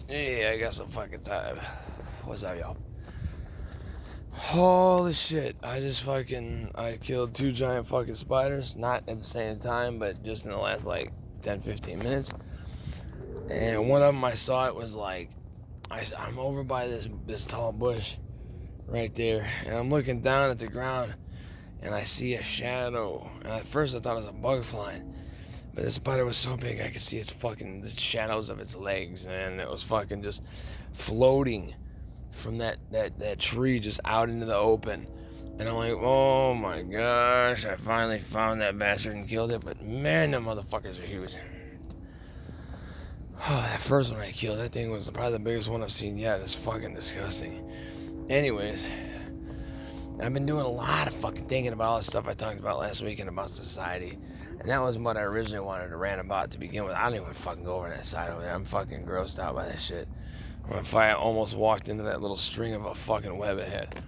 Yeah, I got some fucking time. What's up, y'all? Holy shit. I killed 2 giant fucking spiders. Not at the same time, but just in the last like 10, 15 minutes. And one of them I saw it was like, I'm over by this tall bush right there. And I'm looking down at the ground and I see a shadow. And at first I thought it was a bug flying. But the spider was so big I could see the shadows of its legs, and it was fucking just floating from that tree just out into the open. And I'm like, oh my gosh, I finally found that bastard and killed it. But man, them motherfuckers are huge. Oh, that first one I killed, that thing was probably the biggest one I've seen yet. It's fucking disgusting. Anyways, I've been doing a lot of fucking thinking about all the stuff I talked about last weekend about society. And that was what I originally wanted to rant about to begin with. I don't even fucking go over that side over there. I'm fucking grossed out by that shit. If I almost walked into that little string of a fucking web ahead.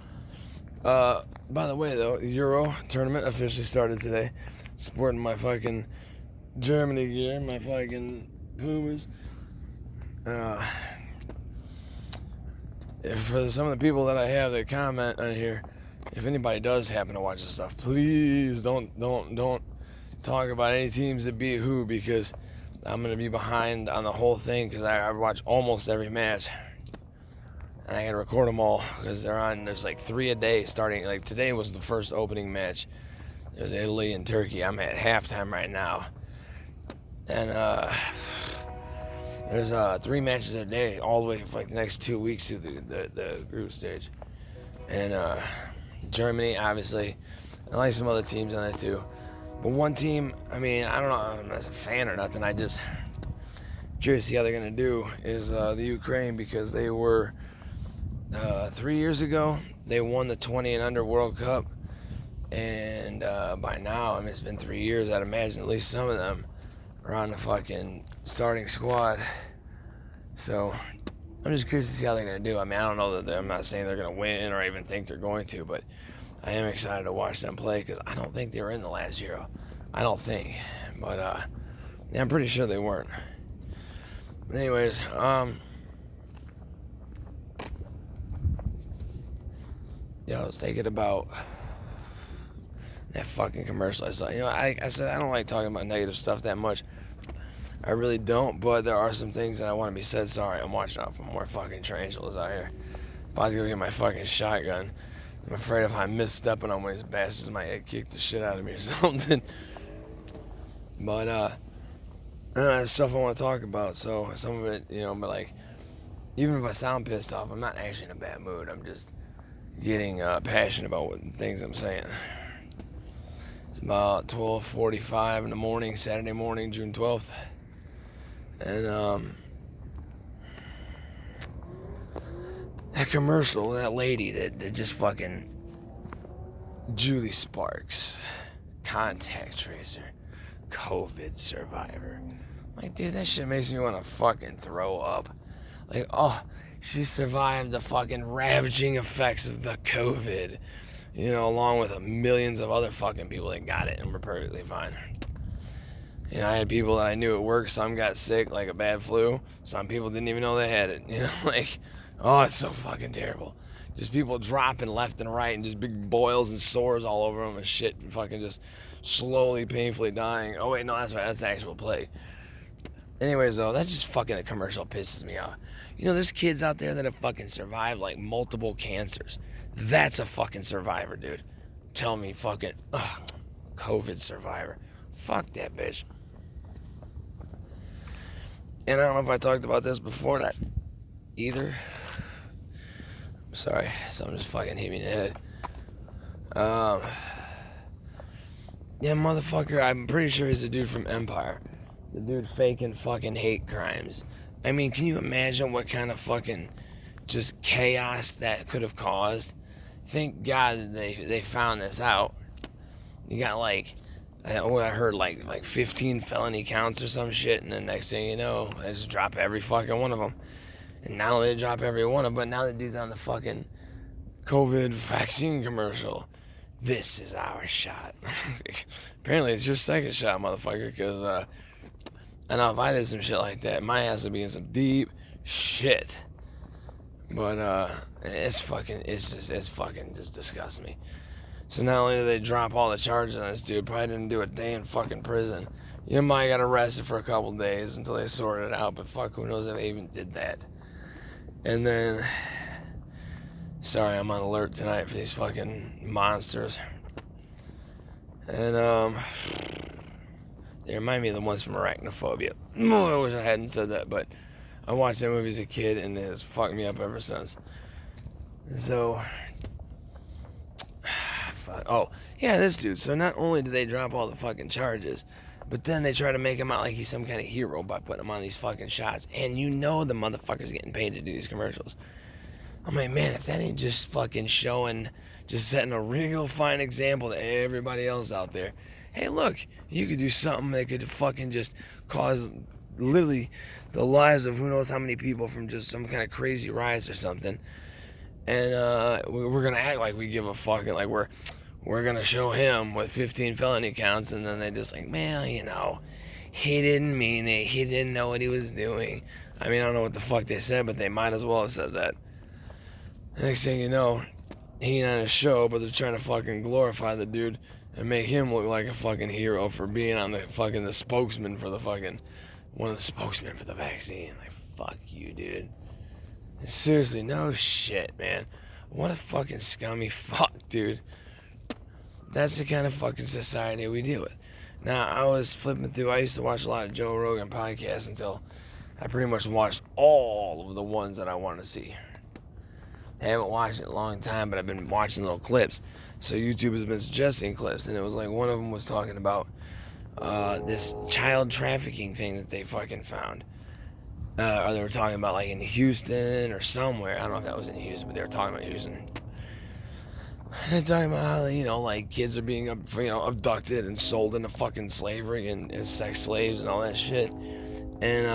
By the way, though, the Euro tournament officially started today. Sporting my fucking Germany gear, my fucking Pumas. For some of the people that I have that comment on here, if anybody does happen to watch this stuff, please don't talk about any teams that beat who, because I'm going to be behind on the whole thing, because I watch almost every match. And I got to record them all, because there's like 3 a day starting. Like today was the first opening match. It was Italy and Turkey. I'm at halftime right now. And there's 3 matches a day all the way for like the next 2 weeks through the group stage. And Germany, obviously. I like some other teams on there too. But one team, I mean, I don't know, I'm not a fan or nothing. I just curious to see how they're going to do is the Ukraine, because they were 3 years ago, they won the 20 and under World Cup. And by now, I mean, it's been 3 years. I'd imagine at least some of them are on the fucking starting squad. So I'm just curious to see how they're going to do. I mean, I don't know that I'm not saying they're going to win or even think they're going to, but I am excited to watch them play, because I don't think they were in the last Euro. I don't think. But yeah, I'm pretty sure they weren't. But anyways, yeah, I was thinking about that fucking commercial I saw. You know, I said I don't like talking about negative stuff that much. I really don't, but there are some things that I want to be said. Sorry, I'm watching out for more fucking tarantulas out here. About to go get my fucking shotgun. I'm afraid if I misstepping on one of these bastards, might kick the shit out of me or something. But that's stuff I want to talk about. So some of it, you know, but like, even if I sound pissed off, I'm not actually in a bad mood. I'm just getting passionate about what things I'm saying. It's about 12:45 in the morning, Saturday morning, June 12th, and that commercial, that lady that just fucking Julie Sparks, contact tracer, COVID survivor. Like, dude, that shit makes me want to fucking throw up. Like, oh, she survived the fucking ravaging effects of the COVID, you know, along with millions of other fucking people that got it and were perfectly fine. You know, I had people that I knew at work, some got sick, like a bad flu. Some people didn't even know they had it, you know, like, oh, it's so fucking terrible. Just people dropping left and right and just big boils and sores all over them and shit, and fucking just slowly, painfully dying. Oh, wait, no, that's right, that's the actual plague. Anyways, though, that just fucking, the commercial pisses me off. You know, there's kids out there that have fucking survived, like, multiple cancers. That's a fucking survivor, dude. Tell me fucking, COVID survivor. Fuck that bitch. And I don't know if I talked about this before, that either. I'm sorry, something just fucking hit me in the head. Yeah, motherfucker, I'm pretty sure he's the dude from Empire. The dude faking fucking hate crimes. I mean, can you imagine what kind of fucking just chaos that could have caused? Thank God that they found this out. You got like, I heard like 15 felony counts or some shit, and the next thing you know, they just drop every fucking one of them. And not only they drop every one of them, but now the dude's on the fucking COVID vaccine commercial. This is our shot. Apparently it's your second shot, motherfucker, because I know if I did some shit like that, my ass would be in some deep shit. But it's fucking just disgusts me. So not only did they drop all the charges on this dude, probably didn't do a day in fucking prison. You might got arrested for a couple days until they sorted it out, but fuck, who knows if they even did that. And then, sorry, I'm on alert tonight for these fucking monsters. And they remind me of the ones from Arachnophobia. I wish I hadn't said that, but I watched that movie as a kid and it has fucked me up ever since. So, oh, yeah, this dude. So not only did they drop all the fucking charges, but then they try to make him out like he's some kind of hero by putting him on these fucking shots. And you know the motherfucker's getting paid to do these commercials. I'm like, man, if that ain't just fucking showing, just setting a real fine example to everybody else out there. Hey, look, you could do something that could fucking just cause literally the lives of who knows how many people from just some kind of crazy riots or something. And we're going to act like we give a fuck, and like we're going to show him with 15 felony counts, and then they just like, man, you know, he didn't mean it. He didn't know what he was doing. I mean, I don't know what the fuck they said, but they might as well have said that. Next thing you know, he ain't on a show, but they're trying to fucking glorify the dude and make him look like a fucking hero for being on the spokesman for the fucking, one of the spokesmen for the vaccine. Like, fuck you, dude. Seriously, no shit, man. What a fucking scummy fuck, dude. That's the kind of fucking society we deal with. Now, I was flipping through, I used to watch a lot of Joe Rogan podcasts until I pretty much watched all of the ones that I wanted to see. I haven't watched it in a long time, but I've been watching little clips. So YouTube has been suggesting clips, and it was like one of them was talking about this child trafficking thing that they fucking found. Or they were talking about like in Houston or somewhere. I don't know if that was in Houston, but they were talking about Houston. They're talking about how, you know, like kids are being, abducted and sold into fucking slavery and as sex slaves and all that shit. And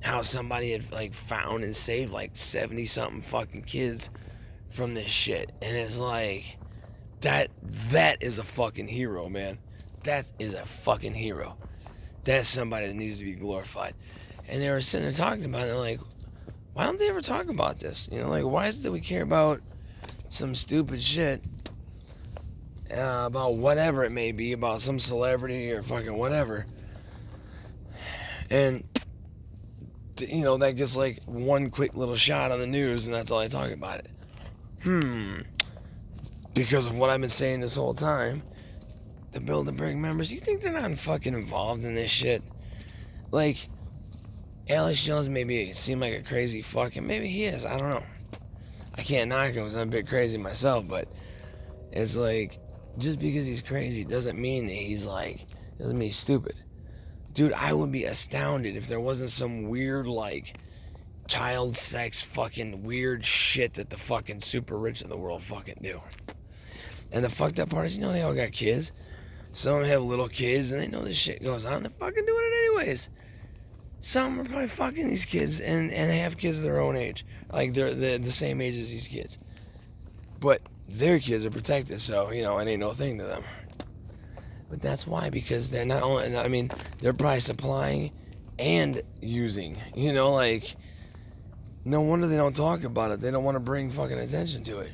how somebody had like found and saved like 70 something fucking kids from this shit. And it's like, that is a fucking hero, man. That is a fucking hero. That's somebody that needs to be glorified. And they were sitting there talking about it, like, why don't they ever talk about this? You know, like, why is it that we care about some stupid shit, about whatever it may be, about some celebrity or fucking whatever, and, you know, that gets like one quick little shot on the news and that's all they talk about it. Because of what I've been saying this whole time, the Build-A-Brick members, you think they're not fucking involved in this shit? Like, Alex Jones maybe seem like a crazy fucking, maybe he is, I don't know. I can't knock him because I'm a bit crazy myself, but it's like, just because he's crazy doesn't mean that doesn't mean he's stupid. Dude, I would be astounded if there wasn't some weird, like, child sex fucking weird shit that the fucking super rich in the world fucking do. And the fucked up part is, you know, they all got kids. Some of them have little kids and they know this shit goes on. They're fucking doing it anyways. Some are probably fucking these kids and have kids their own age. Like, they're the same age as these kids. But their kids are protected, so, you know, it ain't no thing to them. But that's why, because they're not only, I mean, they're probably supplying and using, you know, like, no wonder they don't talk about it. They don't want to bring fucking attention to it.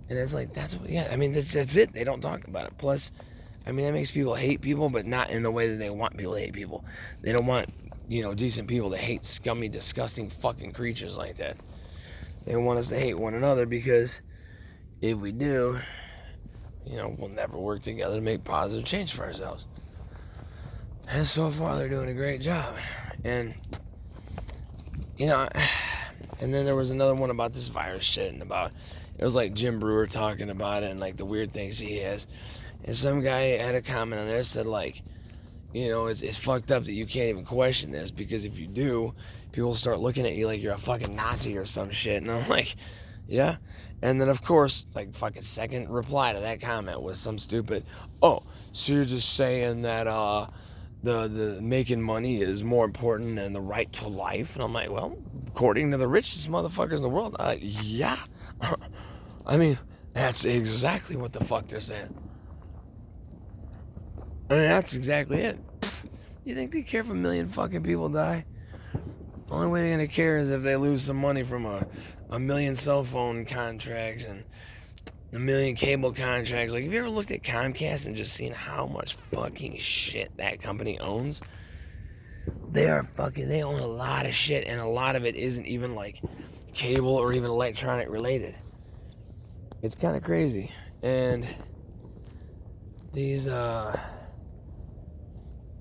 And it's like, that's it. They don't talk about it. Plus, I mean, that makes people hate people, but not in the way that they want people to hate people. They don't want, you know, decent people to hate scummy, disgusting fucking creatures like that. They want us to hate one another because if we do, you know, we'll never work together to make positive change for ourselves. And so far, they're doing a great job. And, you know, and then there was another one about this virus shit and about, it was like Jim Brewer talking about it and like the weird things he has. And some guy had a comment on there that said, like, you know, it's fucked up that you can't even question this, because if you do, people start looking at you like you're a fucking Nazi or some shit. And I'm like, yeah. And then, of course, like, fucking second reply to that comment was some stupid, oh, so you're just saying that the making money is more important than the right to life? And I'm like, well, according to the richest motherfuckers in the world, yeah. I mean, that's exactly what the fuck they're saying. I mean, that's exactly it. You think they care if a million fucking people die? The only way they're gonna care is if they lose some money from a million cell phone contracts and a million cable contracts. Like, have you ever looked at Comcast and just seen how much fucking shit that company owns? They own a lot of shit, and a lot of it isn't even like cable or even electronic related. It's kind of crazy. And these, but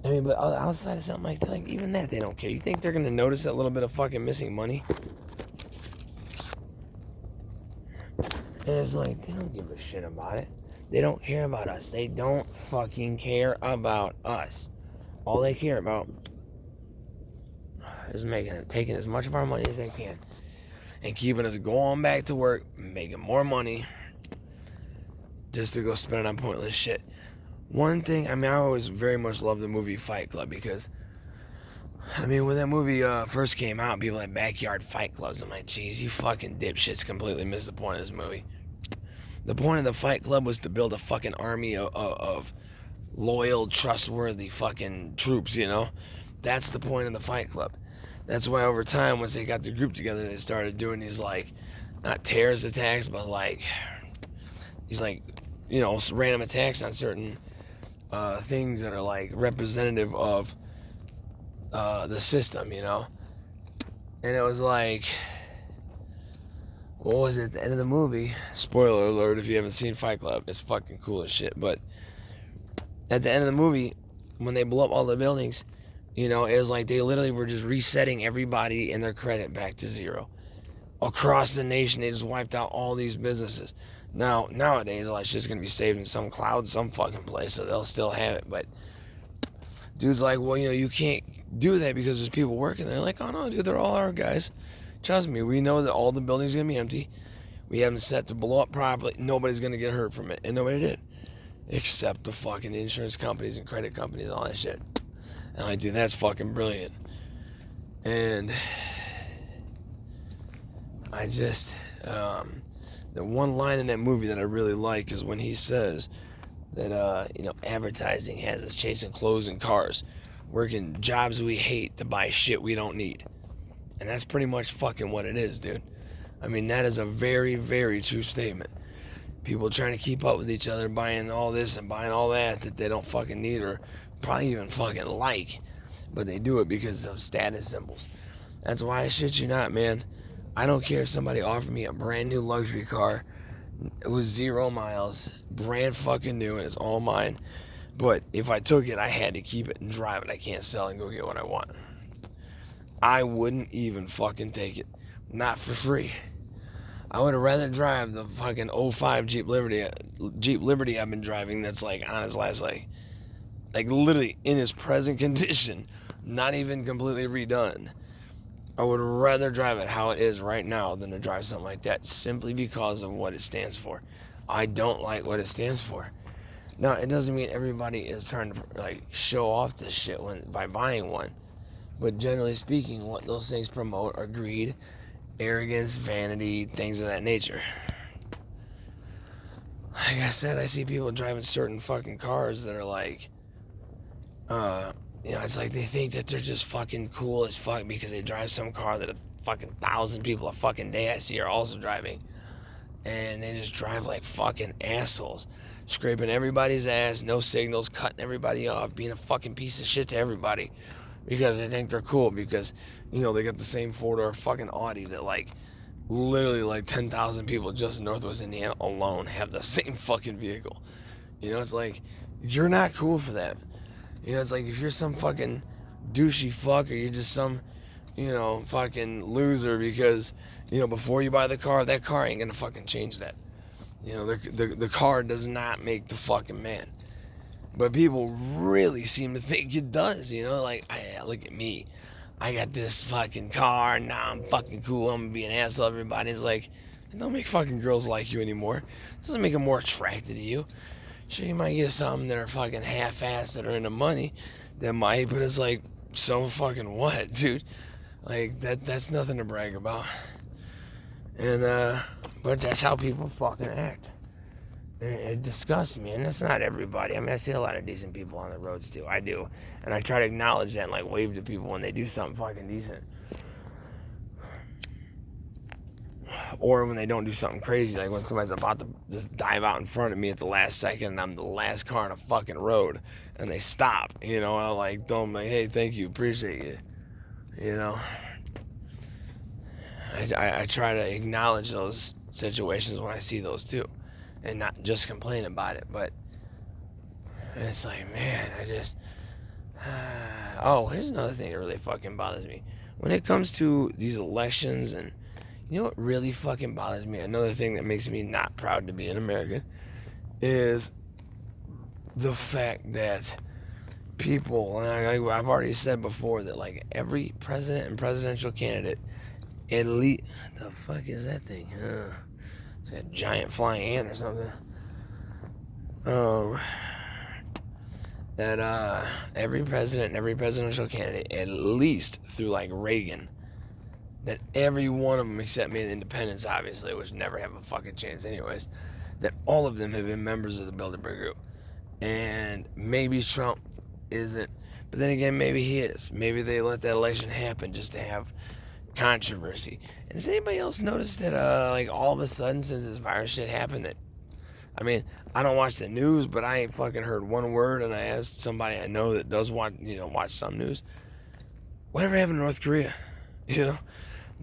outside of something like that, like, even that, they don't care. You think they're gonna notice that little bit of fucking missing money? And it's like, they don't give a shit about it. They don't care about us. They don't fucking care about us. All they care about is taking as much of our money as they can and keeping us going back to work, making more money, just to go spend it on pointless shit. One thing, I always very much loved the movie Fight Club because, when that movie first came out, people had backyard fight clubs. I'm like, geez, you fucking dipshits completely missed the point of this movie. The point of the Fight Club was to build a fucking army of loyal, trustworthy fucking troops, That's the point of the Fight Club. That's why over time, once they got the group together, they started doing these, like, not terrorist attacks, but, like, these, like, random attacks on certain things that are, like, representative of the system, And it was like, what was it, at the end of the movie? Spoiler alert if you haven't seen Fight Club. It's fucking cool as shit. But at the end of the movie, when they blew up all the buildings, it was like they literally were just resetting everybody and their credit back to zero. Across the nation, they just wiped out all these businesses. Now, nowadays, all that shit's going to be saved in some cloud, some fucking place, so they'll still have it. But dude's like, well, you can't do that because there's people working there. Like, oh, no, dude, they're all our guys. Trust me, we know that all the buildings are going to be empty. We haven't set to blow up properly. Nobody's going to get hurt from it. And nobody did. Except the fucking insurance companies and credit companies and all that shit. And I'm like, dude, that's fucking brilliant. And I just, the one line in that movie that I really like is when he says that, advertising has us chasing clothes and cars, working jobs we hate to buy shit we don't need. And that's pretty much fucking what it is, dude. That is a very, very true statement. People trying to keep up with each other, buying all this and buying all that they don't fucking need or probably even fucking like. But they do it because of status symbols. That's why I shit you not, man. I don't care if somebody offered me a brand new luxury car. It was 0 miles, brand fucking new, and it's all mine. But if I took it, I had to keep it and drive it. I can't sell and go get what I want. I wouldn't even fucking take it. Not for free. I would have rather drive the fucking 05 Jeep Liberty I've been driving that's like on its last leg. Like literally in its present condition, not even completely redone. I would rather drive it how it is right now than to drive something like that simply because of what it stands for. I don't like what it stands for. Now, it doesn't mean everybody is trying to like show off this shit by buying one. But generally speaking, what those things promote are greed, arrogance, vanity, things of that nature. Like I said, I see people driving certain fucking cars that are like, it's like they think that they're just fucking cool as fuck because they drive some car that a fucking 1,000 people a fucking day I see are also driving. And they just drive like fucking assholes. Scraping everybody's ass, no signals, cutting everybody off, being a fucking piece of shit to everybody. Because they think they're cool because, they got the same 4-door fucking Audi that like, literally like 10,000 people just in Northwest Indiana alone have the same fucking vehicle. It's like, you're not cool for that. It's like if you're some fucking douchey fuck or you're just some, fucking loser because, before you buy the car, that car ain't gonna fucking change that. The car does not make the fucking man. But people really seem to think it does, like, look at me. I got this fucking car, now I'm fucking cool, I'm gonna be an asshole. Everybody's like, it don't make fucking girls like you anymore. It doesn't make them more attracted to you. Sure, you might get some that are fucking half-assed that are into money. That might, but it's like, so fucking what, dude? Like, that's nothing to brag about. And, but that's how people fucking act. It disgusts me, and that's not everybody. I mean, I see a lot of decent people on the roads too. I do, and I try to acknowledge that and like wave to people when they do something fucking decent, or when they don't do something crazy, like when somebody's about to just dive out in front of me at the last second, and I'm the last car on a fucking road, and they stop. You know, and I like tell them like, hey, thank you, appreciate you. You know, I try to acknowledge those situations when I see those too. And not just complain about it, but it's like, man, I just... oh, here's another thing that really fucking bothers me. When it comes to these elections, and you know what really fucking bothers me? Another thing that makes me not proud to be an American is the fact that people, and I've already said before that like every president and presidential candidate, at least... the fuck is that thing? It's like a giant flying ant or something. That every president and every presidential candidate, at least through like Reagan, that every one of them, except maybe the independents, obviously, which never have a fucking chance anyways, that all of them have been members of the Bilderberg Group. And maybe Trump isn't, but then again, maybe he is. Maybe they let that election happen just to have controversy. And does anybody else notice that like all of a sudden since this virus shit happened, that I mean, I don't watch the news, but I ain't fucking heard one word, and I asked somebody I know that does watch some news, whatever happened to North Korea? You know,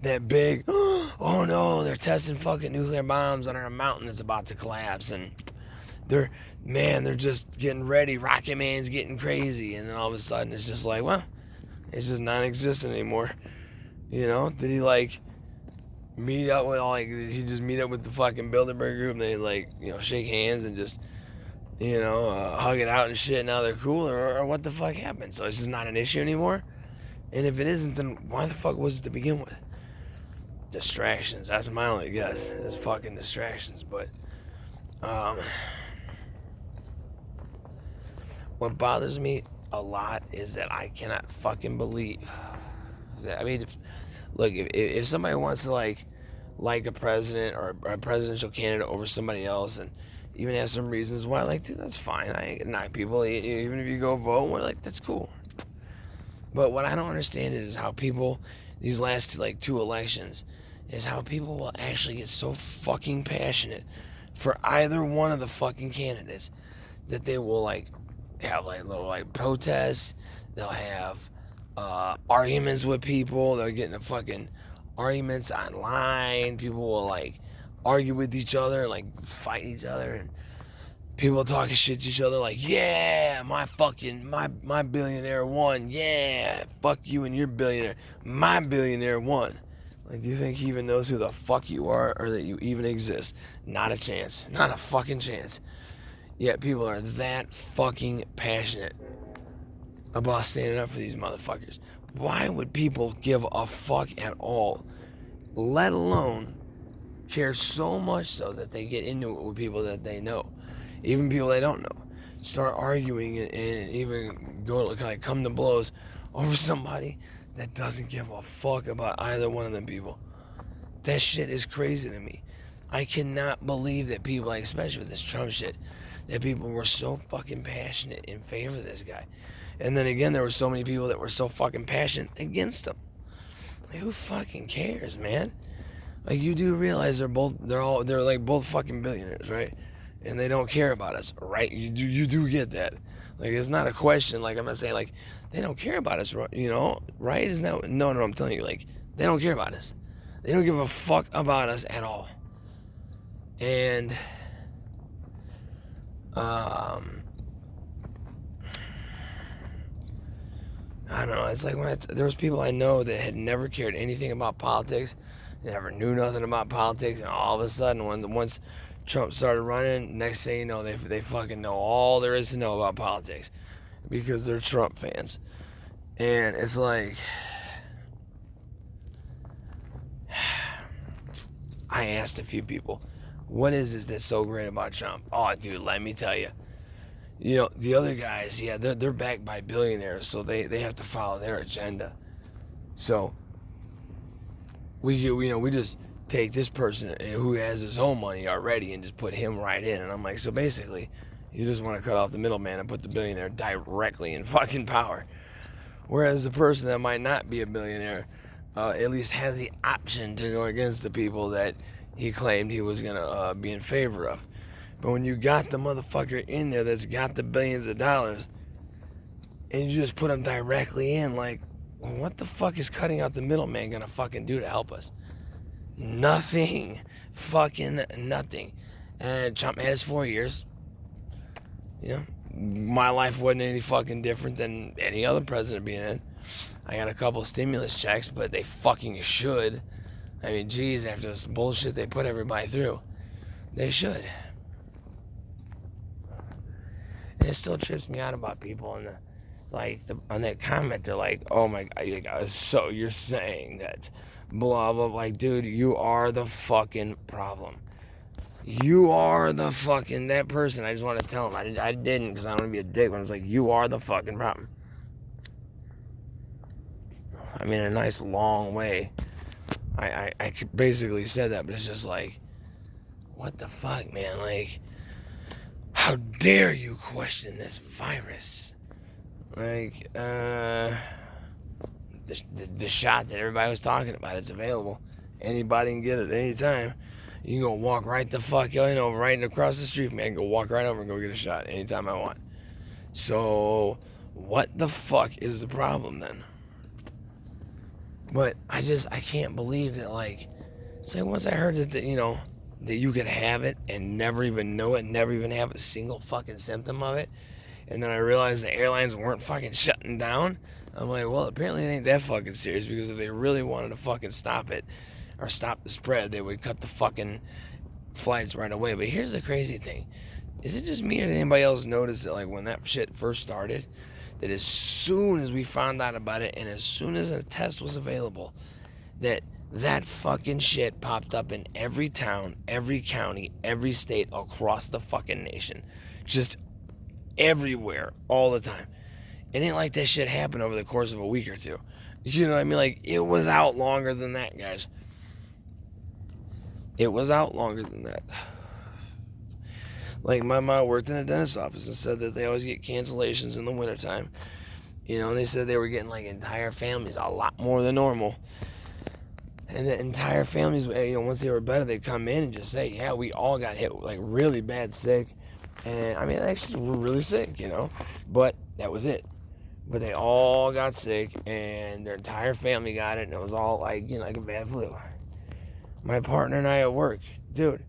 that big, oh no, they're testing fucking nuclear bombs under a mountain that's about to collapse, and they're just getting ready, Rocket Man's getting crazy, and then all of a sudden it's just like, well, it's just non-existent anymore. You know, did he like meet up with did he just meet up with the fucking Bilderberg Group and they like, you know, shake hands and just, you know, hug it out and shit, now they're cool, or what the fuck happened? So it's just not an issue anymore? And if it isn't, then why the fuck was it to begin with? Distractions, that's my only guess, is fucking distractions. But what bothers me a lot is that I cannot fucking believe that, I mean, look, if somebody wants to like a president or a presidential candidate over somebody else, and even have some reasons why, like, dude, that's fine. I ain't gonna knock people. Even if you go vote, we're like, that's cool. But what I don't understand is how people, these last like 2 elections, is how people will actually get so fucking passionate for either one of the fucking candidates that they will like have like little like protests. They'll have arguments with people. They'll get into fucking arguments online. People will like argue with each other and like fight each other, and people talking shit to each other like, yeah, my billionaire won, yeah, fuck you and your billionaire, my billionaire won. Like, do you think he even knows who the fuck you are, or that you even exist? Not a chance. Not a fucking chance. Yet people are that fucking passionate about standing up for these motherfuckers. Why would people give a fuck at all, let alone care so much so that they get into it with people that they know, even people they don't know, start arguing and even go like come to blows over somebody that doesn't give a fuck about either one of them people? That shit is crazy to me. I cannot believe that people, like, especially with this Trump shit, that people were so fucking passionate in favor of this guy. And then again, there were so many people that were so fucking passionate against him. Like, who fucking cares, man? Like, you do realize they're like both fucking billionaires, right? And they don't care about us, right? You do get that. Like, it's not a question. Like, I'm not saying like they don't care about us, you know, right? Isn't that no? I'm telling you, like, they don't care about us. They don't give a fuck about us at all. And I don't know. It's like when there was people I know that had never cared anything about politics, never knew nothing about politics, and all of a sudden, once Trump started running, next thing you know, they fucking know all there is to know about politics because they're Trump fans. And it's like, I asked a few people, what is that's so great about Trump? Oh, dude, let me tell you. You know, the other guys, yeah, they're backed by billionaires, so they have to follow their agenda. So we just take this person who has his own money already and just put him right in. And I'm like, so basically, you just want to cut off the middleman and put the billionaire directly in fucking power. Whereas the person that might not be a billionaire at least has the option to go against the people that he claimed he was going to be in favor of. But when you got the motherfucker in there that's got the billions of dollars, and you just put him directly in, like, well, what the fuck is cutting out the middleman gonna fucking do to help us? Nothing. Fucking nothing. And Trump had his 4 years. You know, my life wasn't any fucking different than any other president being in. I got a couple stimulus checks, but they fucking should. I mean, geez, after this bullshit they put everybody through, they should. And it still trips me out about people and on that comment, they're like, oh my god, so you're saying that blah blah, like, dude, you are the fucking problem. You are the fucking that person. I just want to tell him. I didn't because I don't want to be a dick, but I was like, you are the fucking problem. I mean, in a nice long way, I basically said that, but it's just like, what the fuck, man? Like, how dare you question this virus? Like, the shot that everybody was talking about, it's available. Anybody can get it anytime. You can go walk right the fuck, right across the street, man. Go walk right over and go get a shot anytime I want. So, what the fuck is the problem then? But I can't believe that, like, it's like once I heard that, that you could have it and never even know it, never even have a single fucking symptom of it, and then I realized the airlines weren't fucking shutting down, I'm like, well, apparently it ain't that fucking serious, because if they really wanted to fucking stop it, or stop the spread, they would cut the fucking flights right away. But here's the crazy thing. Is it just me, or did anybody else notice that, like, when that shit first started, that as soon as we found out about it, and as soon as a test was available, that fucking shit popped up in every town, every county, every state across the fucking nation. Just everywhere, all the time. It ain't like that shit happened over the course of a week or two. You know what I mean? Like, it was out longer than that, guys. It was out longer than that. Like, my mom worked in a dentist's office and said that they always get cancellations in the wintertime. And they said they were getting, like, entire families, a lot more than normal. And the entire families, once they were better, they'd come in and just say, yeah, we all got hit, like, really bad sick. And, I mean, they actually were really sick, But that was it. But they all got sick, and their entire family got it, and it was all, like, like a bad flu. My partner and I at work, dude,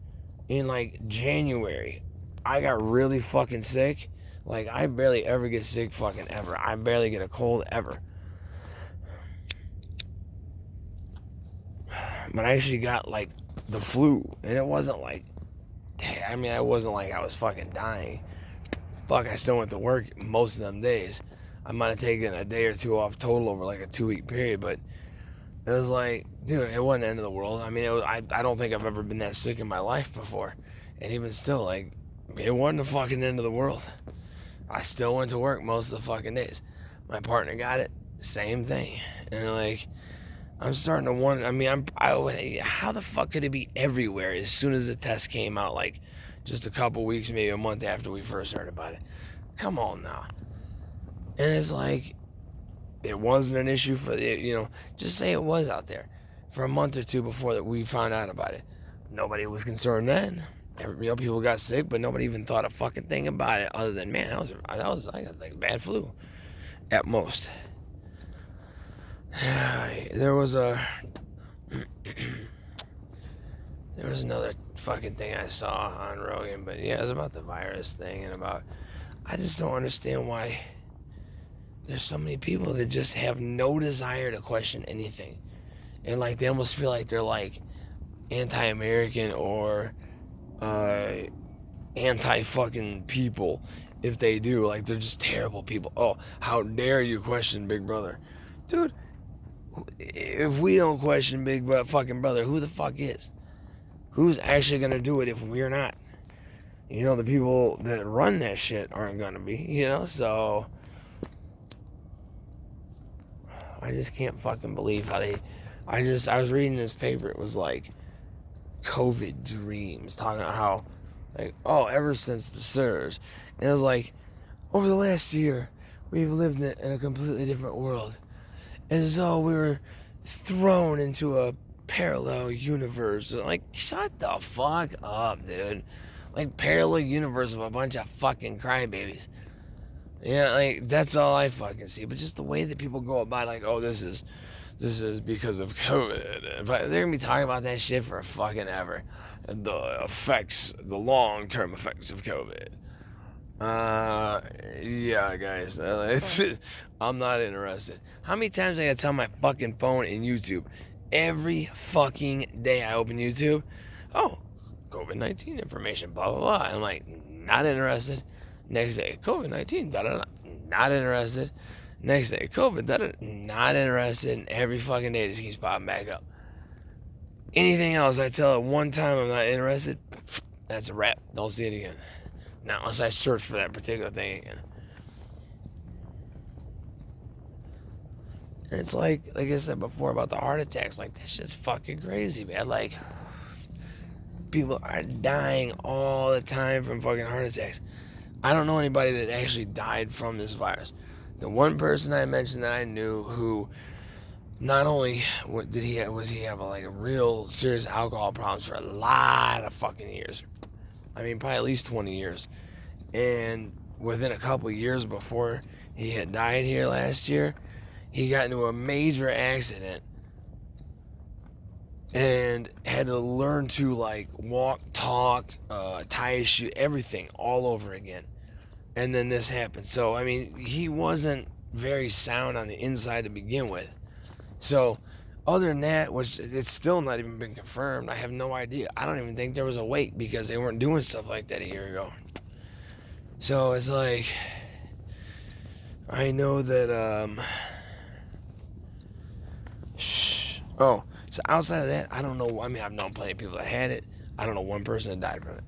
in, like, January, I got really fucking sick. Like, I barely ever get sick fucking ever. I barely get a cold ever. But I actually got, like, the flu, and it wasn't like, I wasn't like I was fucking dying. Fuck, I still went to work most of them days. I might have taken a day or two off total over, like, a 2-week period, but it was like, dude, it wasn't the end of the world. I mean, I don't think I've ever been that sick in my life before. And even still, like, it wasn't the fucking end of the world. I still went to work most of the fucking days. My partner got it, same thing. And, like, I'm starting to wonder, how the fuck could it be everywhere as soon as the test came out, like, just a couple weeks, maybe a month after we first heard about it? Come on now. And it's like, it wasn't an issue for just say it was out there for a month or two before that we found out about it. Nobody was concerned then. People got sick, but nobody even thought a fucking thing about it other than, man, I got like a bad flu at most. There was another fucking thing I saw on Rogan, but yeah, it was about the virus thing and about, I just don't understand why there's so many people that just have no desire to question anything. And, like, they almost feel like they're, like, anti-American or anti-fucking people if they do. Like, they're just terrible people. Oh, how dare you question Big Brother? Dude, if we don't question Big fucking Brother, who the fuck is? Who's actually going to do it if we're not? The people that run that shit aren't going to be, so I just can't fucking believe how I was reading this paper. It was like, COVID dreams, talking about how, like, oh, ever since the SARS, and it was like, over the last year, we've lived in a completely different world, as though we were thrown into a parallel universe. Like, shut the fuck up, dude. Like, parallel universe of a bunch of fucking crybabies. Yeah, like, that's all I fucking see. But just the way that people go about, like, oh, this is because of COVID. But they're gonna be talking about that shit for fucking ever. The long-term effects of COVID. Yeah, guys, I'm not interested. How many times I gotta tell my fucking phone in YouTube? Every fucking day I open YouTube, oh, COVID-19 information, blah, blah, blah. I'm like, not interested. Next day, COVID-19, da-da-da, not interested. Next day, COVID, da-da-da, not interested. And every fucking day it just keeps popping back up. Anything else, I tell it one time I'm not interested, that's a wrap. Don't see it again. Not unless I search for that particular thing again. And it's like I said before about the heart attacks, like, that shit's fucking crazy, man. Like, people are dying all the time from fucking heart attacks. I don't know anybody that actually died from this virus. The one person I mentioned that I knew who not only did he have like a real serious alcohol problems for a lot of fucking years. I mean, probably at least 20 years. And within a couple of years before he had died here last year, he got into a major accident and had to learn to, like, walk, talk, tie his shoe, everything all over again. And then this happened. So, I mean, he wasn't very sound on the inside to begin with. So, other than that, which it's still not even been confirmed, I have no idea. I don't even think there was a wait because they weren't doing stuff like that a year ago. So, it's like, I know that, oh, so outside of that, I don't know. I mean, I've known plenty of people that had it. I don't know one person that died from it.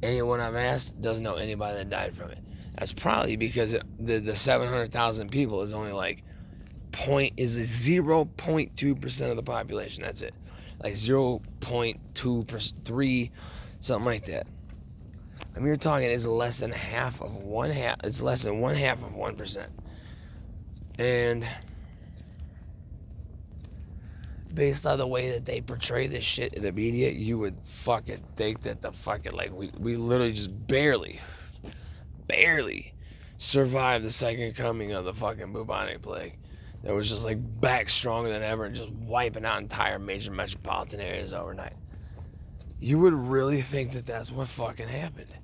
Anyone I've asked doesn't know anybody that died from it. That's probably because the 700,000 people is only like 0.2% of the population. That's it. Like 0.2%, something like that. I mean, you're talking it's less than half of one half. It's less than 1/2 of 1%. And based on the way that they portray this shit in the media, you would fucking think that the fucking, like, we literally just barely survived the second coming of the fucking bubonic plague. That was just, like, back stronger than ever and just wiping out entire major metropolitan areas overnight. You would really think that that's what fucking happened.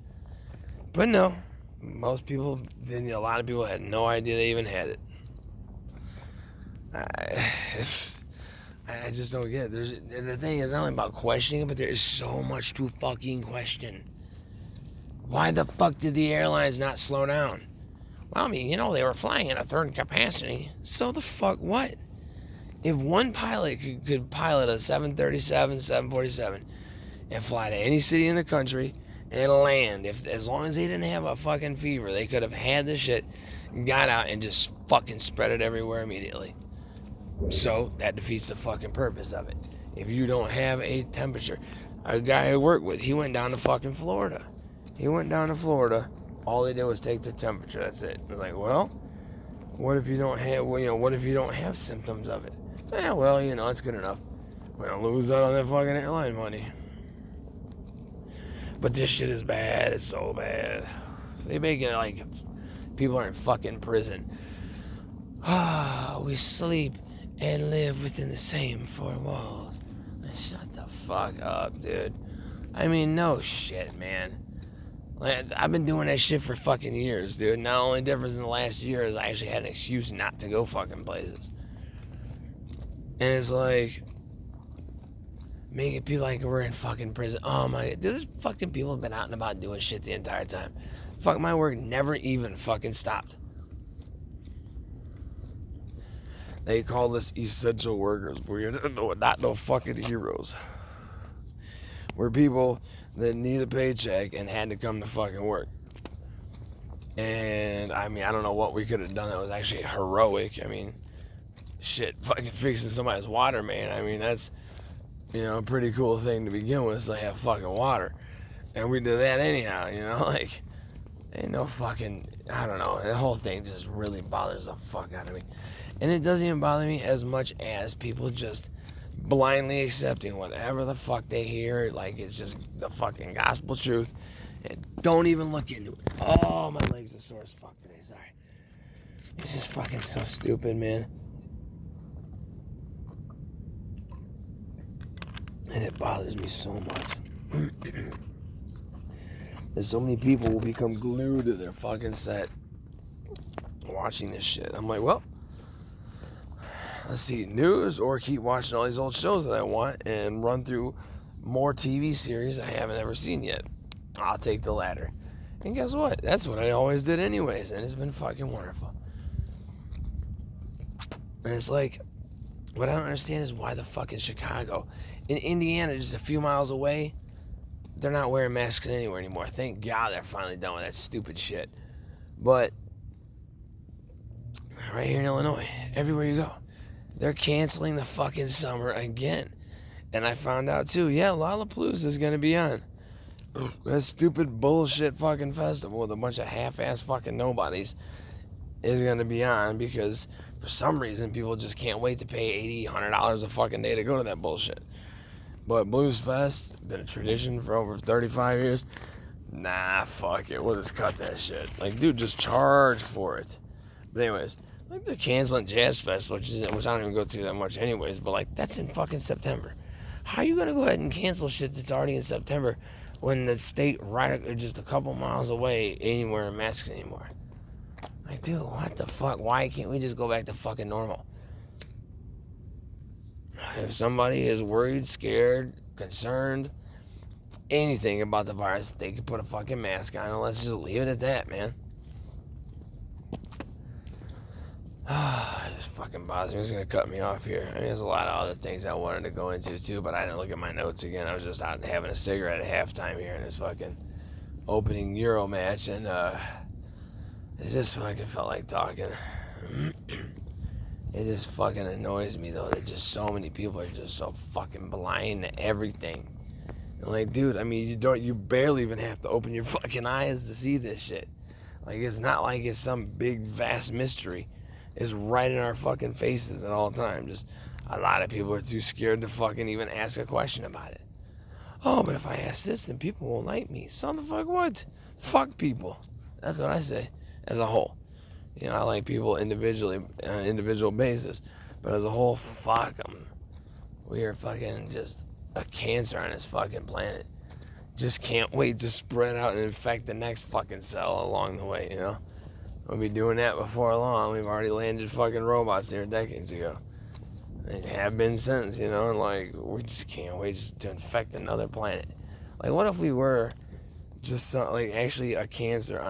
But no, most people, a lot of people had no idea they even had it. I just don't get it. The thing is not only about questioning, but there is so much to fucking question. Why the fuck did the airlines not slow down? Well, I mean, you know, they were flying at a third capacity. So the fuck what? If one pilot could pilot a 737, 747, and fly to any city in the country and land, as long as they didn't have a fucking fever, they could have had the shit, got out, and just fucking spread it everywhere immediately. So that defeats the fucking purpose of it. If you don't have a temperature, a guy I worked with, he went down to fucking Florida. All they did was take their temperature. That's it. I was like, well, what if you don't have, what if you don't have symptoms of it? Yeah, well, it's good enough. We're gonna lose out on that fucking airline money. But this shit is bad. It's so bad. They make it like people are in fucking prison. We sleep and live within the same four walls. Shut the fuck up, dude. I mean, no shit, man. Like, I've been doing that shit for fucking years, dude. Now, the only difference in the last year is I actually had an excuse not to go fucking places. And it's like, making people like we're in fucking prison. Oh my god, dude, there's fucking people have been out and about doing shit the entire time. Fuck, my work never even fucking stopped. They call us essential workers. We're not no fucking heroes. We're people that need a paycheck and had to come to fucking work. And, I mean, I don't know what we could have done that was actually heroic. I mean, shit, fucking fixing somebody's water, man. I mean, that's You know, a pretty cool thing to begin with is to have fucking water. And we do that anyhow, you know, like, ain't no fucking, I don't know, the whole thing just really bothers the fuck out of me. And it doesn't even bother me as much as people just blindly accepting whatever the fuck they hear, like it's just the fucking gospel truth, and don't even look into it. Oh, my legs are sore as fuck today, sorry. This is fucking so stupid, man. And it bothers me so much. There's so many people will become glued to their fucking set watching this shit. I'm like, well, let's see news or keep watching all these old shows that I want and run through more TV series I haven't ever seen yet. I'll take the latter. And guess what? That's what I always did anyways, and it's been fucking wonderful. And it's like, what I don't understand is why the fuck in Chicago, in Indiana, just a few miles away, they're not wearing masks anywhere anymore. Thank God they're finally done with that stupid shit. But right here in Illinois, everywhere you go, they're canceling the fucking summer again. And I found out too, yeah, Lollapalooza is gonna be on. That stupid bullshit fucking festival with a bunch of half-ass fucking nobodies is gonna be on because for some reason people just can't wait to pay $80, $100 a fucking day to go to that bullshit. But Blues Fest, been a tradition for over 35 years. Nah, fuck it, we'll just cut that shit. Like, dude, just charge for it. But anyways, like they're canceling Jazz Fest, which I don't even go through that much anyways, but like that's in fucking September. How are you gonna go ahead and cancel shit that's already in September when the state right just a couple miles away ain't wearing masks anymore? Like, dude, what the fuck? Why can't we just go back to fucking normal? If somebody is worried, scared, concerned, anything about the virus, they can put a fucking mask on and let's just leave it at that, man. It just fucking bothers me. It's gonna cut me off here. I mean, there's a lot of other things I wanted to go into too, but I didn't look at my notes again. I was just out having a cigarette at halftime here in this fucking opening Euro match, and it just fucking felt like talking. It just fucking annoys me though that just so many people are just so fucking blind to everything. And like, dude, I mean, you barely even have to open your fucking eyes to see this shit. Like, it's not like it's some big vast mystery. It's right in our fucking faces at all times. Just a lot of people are too scared to fucking even ask a question about it. Oh, but if I ask this, then people won't like me. So the fuck what? Fuck people. That's what I say as a whole. You know, I like people individually on an individual basis, but as a whole, fuck them. We are fucking just a cancer on this fucking planet. Just can't wait to spread out and infect the next fucking cell along the way, you know? We'll be doing that before long. We've already landed fucking robots here decades ago. And have been since, you know? And like, we just can't wait just to infect another planet. Like, what if we were just like actually a cancer on